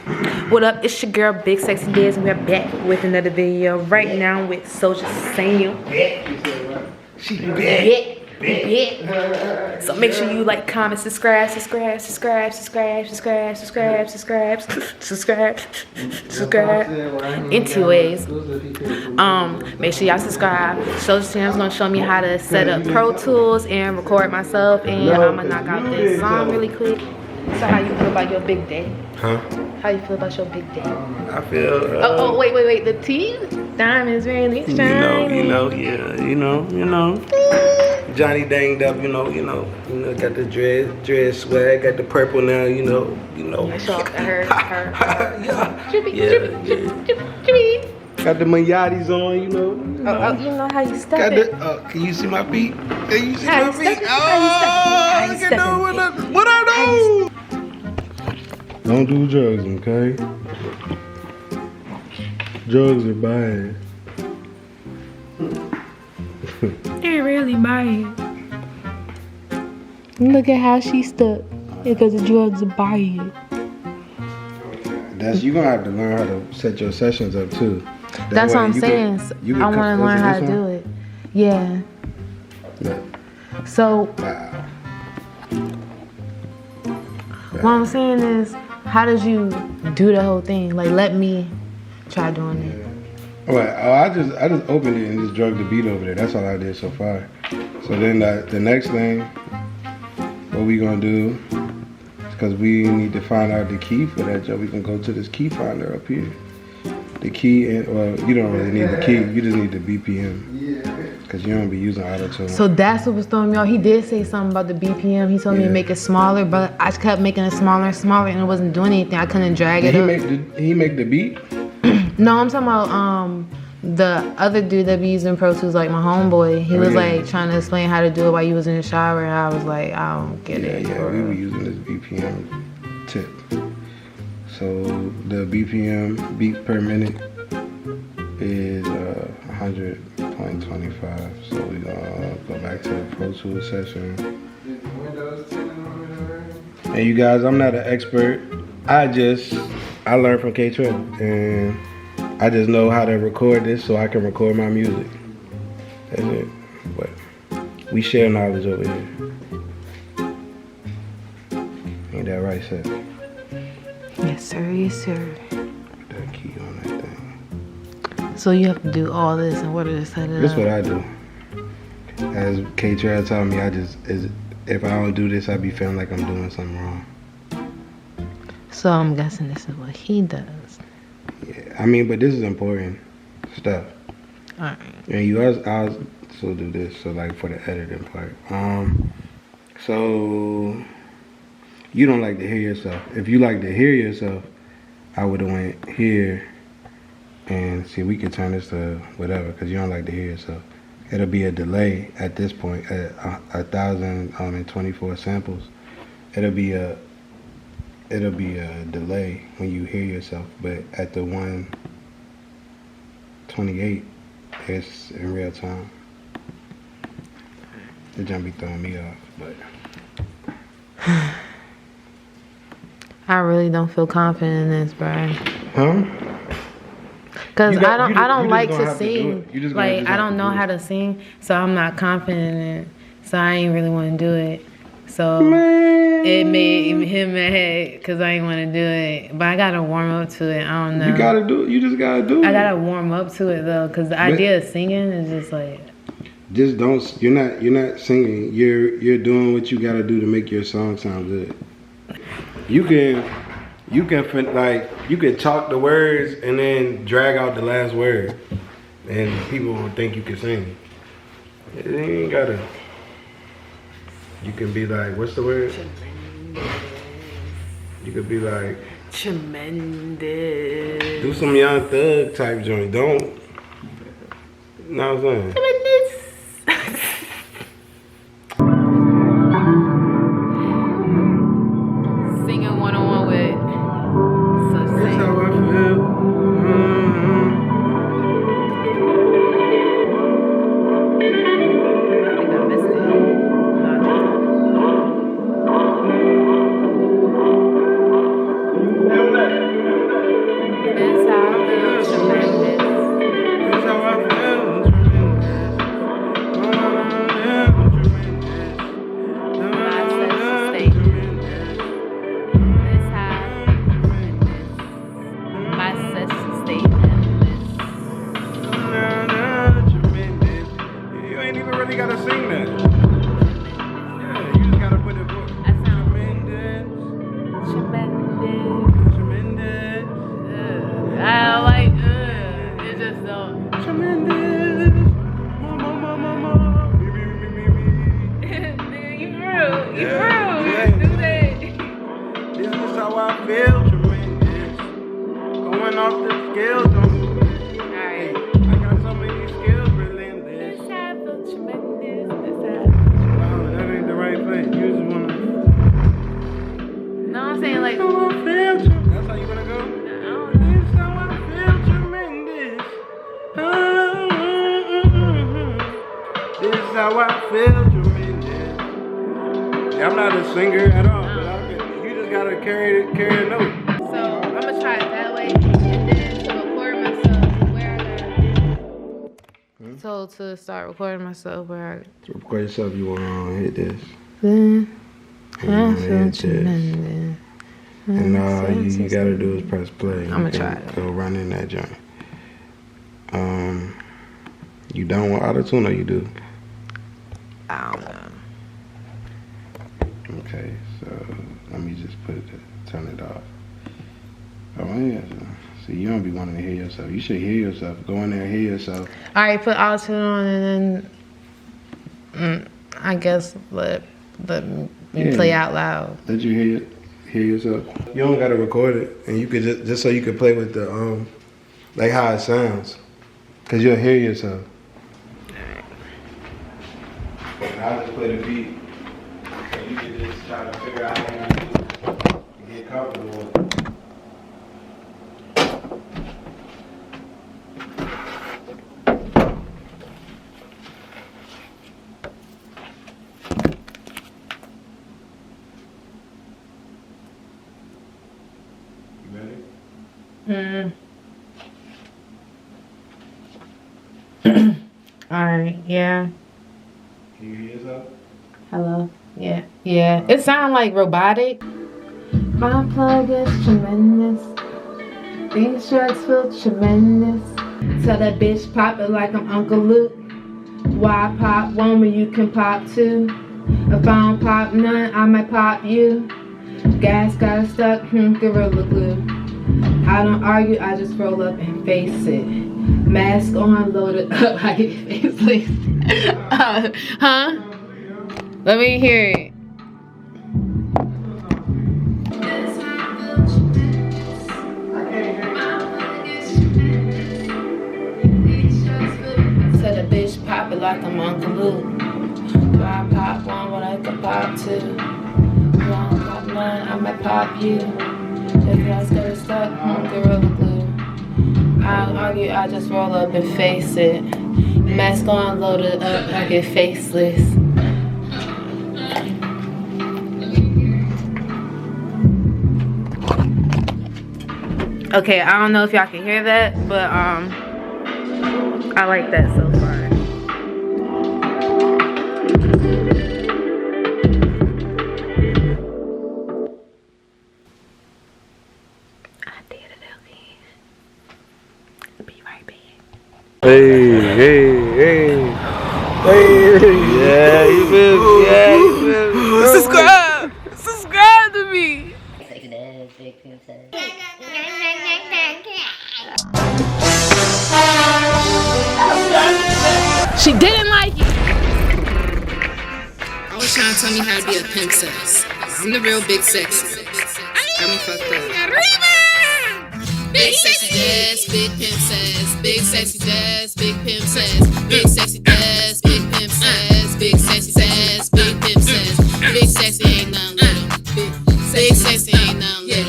What up? It's your girl, Big Sexy Diz, and we're back with another video. Right now with Souja Sam. She back. So make sure you like, comment, subscribe. Anyways, make sure y'all subscribe. Souja Sam's gonna show me how to set up Pro Tools and record myself, and I'm gonna knock out this song really quick. So how you feel about your big day? Huh? How you feel about your big day? I feel. Wait. The tea, diamonds really shining. You know. Johnny danged up, you know, got the dread swag, got the purple now, you know. I saw her. Got the Mayatis on, you know. You know how you step it. Can you see my feet? Can you see How my you feet? step it? How you step it? What are those? Don't do drugs, okay? Drugs are bad. They're really bad. Look at how she stuck. Because the drugs are bad. You're gonna have to learn how to set your sessions up too. That's what I'm saying. I want to learn how to do it. Yeah. So, what I'm saying is, how did you do the whole thing? Like, let me try doing it. Alright, I just opened it and just drug the beat over there. That's all I did so far. So then the next thing, what we gonna do, because we need to find out the key for that job, we can go to this key finder up here. The key, well, you don't really need the key, you just need the BPM. Because you don't be using Autotune. So that's what was throwing me off. He did say something about the BPM. He told me to make it smaller, but I just kept making it smaller and smaller, and it wasn't doing anything. I couldn't drag it up. Did he make the beat? No, I'm talking about the other dude that be using Pro Tools, like my homeboy. He was like trying to explain how to do it while you was in the shower, and I was like, I don't get it. Yeah, we were using this BPM tip. So the BPM, beat per minute, is 100.25. So we gonna go back to the Pro Tools session. And you guys, I'm not an expert. I learned from K-Trell, and I just know how to record this so I can record my music. That's it. But we share knowledge over here. Ain't that right, Seth? Yes, sir. Yes, sir. Put that key on that thing. So you have to do all this in order to set it up. That's what I do. As K-Trell told me, if I don't do this, I be feeling like I'm doing something wrong. So I'm guessing this is what he does. Yeah, I mean, but this is important stuff. Alright. And I'll still do this, so like for the editing part. So you don't like to hear yourself. If you like to hear yourself, I would have went here and see, we could turn this to whatever, because you don't like to hear yourself. It'll be a delay at this point at 1,024 samples. It'll be a delay when you hear yourself, but at the 128, it's in real time. The jump be throwing me off, but I really don't feel confident in this, bro. huh? Cause I don't like to sing. Like I don't know how to sing, so I'm not confident in it. So I ain't really want to do it. So it made him mad because I ain't want to do it. But I gotta warm up to it. I don't know. You gotta do it. You just gotta do it. I gotta warm up to it though, cause the idea of singing is just like. Just don't. You're not singing. You're doing what you gotta do to make your song sound good. You can talk the words and then drag out the last word, and people will think you can sing. You ain't gotta. You can be like, what's the word? You could be like, tremendous. Do some Young Thug type joint. Don't. You know what I'm saying? Tremendous. Singing one-on-one with such That's how I feel. how I feel tremendous. Yeah, I'm not a singer at all, but you just gotta carry a note. So I'm gonna try it that way, and then to record myself where I got. So to start recording myself where I. To record yourself, you wanna hit this. Then And you wanna hit this. And all you gotta do is press play. I'm gonna try it. Go run in that joint. You don't want Autotune or you do? I don't know. Okay, so let me just turn it off. Oh yeah. See, you don't be wanting to hear yourself. You should hear yourself. Go in there and hear yourself. Alright, put Autotune on and then I guess let me play out loud. Let you hear yourself. You don't gotta record it, and you could just so you could play with the like how it sounds, cause you'll hear yourself. And I'll just play the beat, so you can just try to figure out how to do it and get comfortable with it. Alright, yeah. Can you hear yourself? Hello? Yeah. Yeah. It sounds like robotic. My plug is tremendous. These drugs feel tremendous. Tell that bitch pop it like I'm Uncle Luke. Why pop one when you can pop two? If I don't pop none, I might pop you. Gas got stuck, Gorilla Glue. I don't argue, I just roll up and face it. Mask on, loaded up, I get faceless. Huh? Let me hear it. Tell the bitch pop it like I'm Uncle Luke. Why pop one when I can pop two? Long pop none, I might pop you. If y'all get stuck, Gorilla Glue. I don't argue, I just roll up and face it. Mask on, loaded up, I get faceless. Okay, I don't know if y'all can hear that, but I like that so far. Hey. Yeah, you feel me? Subscribe to me. She didn't like it. Always trying to tell me how to be a princess. I'm the real big sexy. Got me fucked up. Big sexy jazz, big pimp says. Big sexy jazz, big pimp says. Big sexy jazz.